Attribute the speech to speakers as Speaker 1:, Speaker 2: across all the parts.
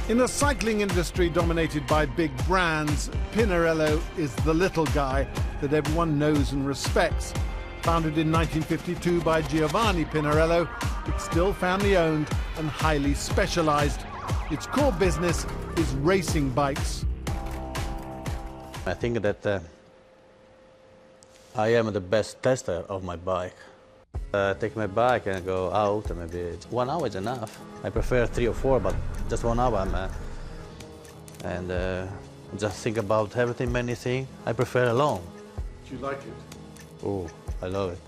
Speaker 1: In a cycling industry dominated by big brands, Pinarello is the little guy that everyone knows and respects. Founded in 1952 by Giovanni Pinarello, it's still family-owned and highly specialized. Its core business is racing bikes.
Speaker 2: I think that I am the best tester of my bike. Take my bike and go out, and maybe 1 hour is enough. I prefer 3 or 4, but just 1 hour, and just think about everything, many things. I prefer alone.
Speaker 1: Do you like it?
Speaker 2: Oh, I love it.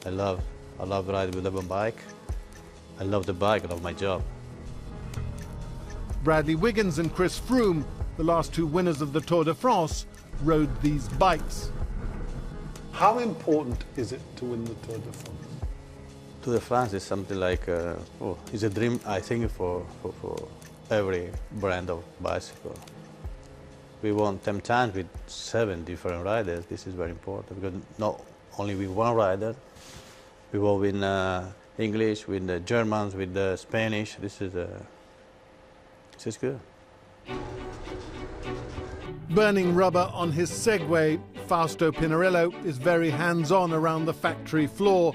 Speaker 2: I love riding with a bike. I love the bike, I love my job.
Speaker 1: Bradley Wiggins and Chris Froome, the last 2 winners of the Tour de France, rode these bikes. How important is it to win the Tour de France?
Speaker 2: Tour de France is something like, it's a dream, I think, for every brand of bicycle. We won 10 times with 7 different riders. This is very important because not only with one rider, we won with English, with the Germans, with the Spanish. This is good.
Speaker 1: Burning rubber on his Segway, Fausto Pinarello is very hands-on around the factory floor.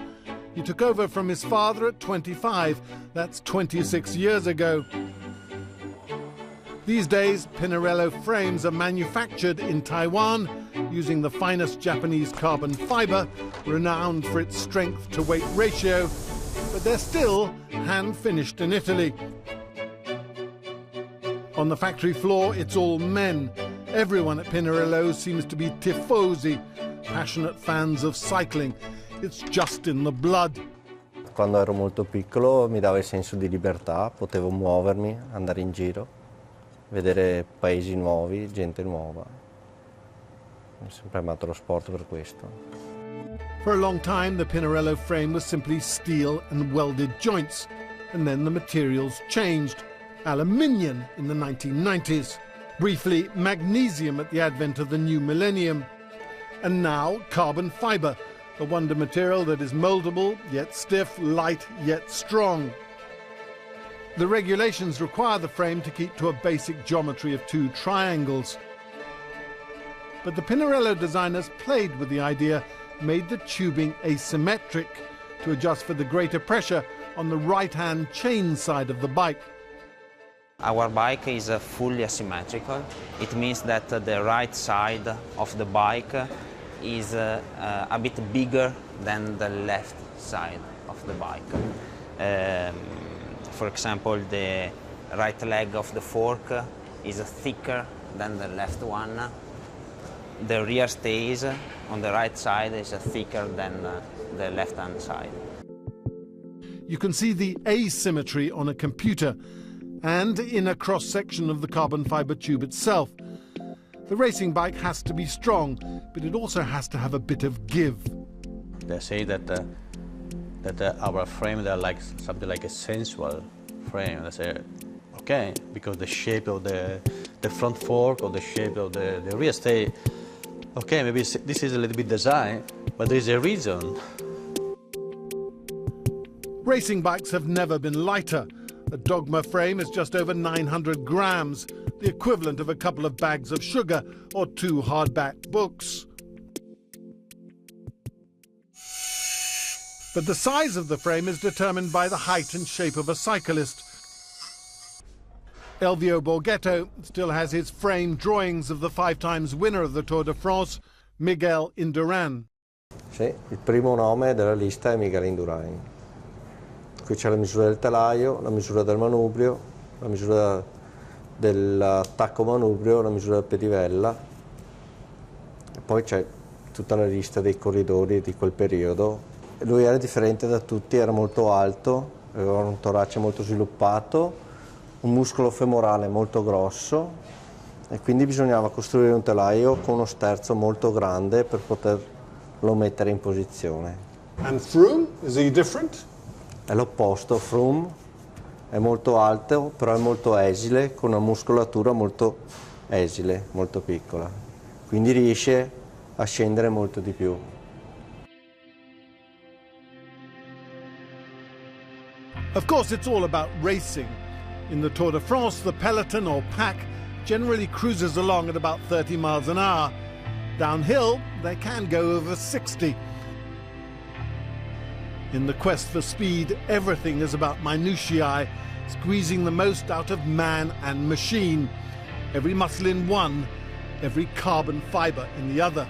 Speaker 1: He took over from his father at 25. That's 26 years ago. These days, Pinarello frames are manufactured in Taiwan using the finest Japanese carbon fiber, renowned for its strength-to-weight ratio, but they're still hand-finished in Italy. On the factory floor, it's all men. Everyone at Pinarello seems to be tifosi, passionate fans of cycling. It's just in the blood.
Speaker 3: Quando ero molto piccolo mi dava il senso di libertà, potevo muovermi, andare in giro, vedere paesi nuovi, gente nuova. Ho sempre amato lo sport per questo.
Speaker 1: For a long time, the Pinarello frame was simply steel and welded joints, and then the materials changed. Aluminium in the 1990s, briefly magnesium at the advent of the new millennium, and now carbon fiber, a wonder material that is moldable, yet stiff, light, yet strong. The regulations require the frame to keep to a basic geometry of 2 triangles. But the Pinarello designers played with the idea, made the tubing asymmetric to adjust for the greater pressure on the right-hand chain side of the bike.
Speaker 4: Our bike is fully asymmetrical. It means that the right side of the bike is a bit bigger than the left side of the bike. For example, the right leg of the fork is thicker than the left one. The rear stays on the right side is thicker than the left-hand side.
Speaker 1: You can see the asymmetry on a computer and in a cross-section of the carbon fiber tube itself. The racing bike has to be strong, but it also has to have a bit of give.
Speaker 2: They say that our frame, they're like something like a sensual frame. They say, okay, because the shape of the front fork or the shape of the rear stay, okay, maybe this is a little bit design, but there is a reason.
Speaker 1: Racing bikes have never been lighter. A Dogma frame is just over 900 grams, the equivalent of a couple of bags of sugar or 2 hardback books. But the size of the frame is determined by the height and shape of a cyclist. Elvio Borghetto still has his frame drawings of the 5 times winner of the Tour de France, Miguel Indurain.
Speaker 3: Sì, il primo nome della lista è Miguel Indurain. Qui c'è la misura del telaio, la misura del manubrio, la misura dell'attacco manubrio, la misura del pedivella. E poi c'è tutta la lista dei corridori di quel periodo. Lui era differente da tutti, era molto alto, aveva un torace molto sviluppato, un muscolo femorale molto grosso e quindi bisognava costruire un telaio con uno sterzo molto grande per poterlo mettere in posizione.
Speaker 1: And Froome, is he different?
Speaker 3: È l'opposto, Froome è molto alto, però è molto esile, con una muscolatura molto esile, molto piccola. Quindi riesce a scendere molto di più.
Speaker 1: Of course, it's all about racing. In the Tour de France, the peloton or pack generally cruises along at about 30 miles an hour. Downhill, they can go over 60. In the quest for speed, everything is about minutiae, squeezing the most out of man and machine. Every muscle in one, every carbon fibre in the other.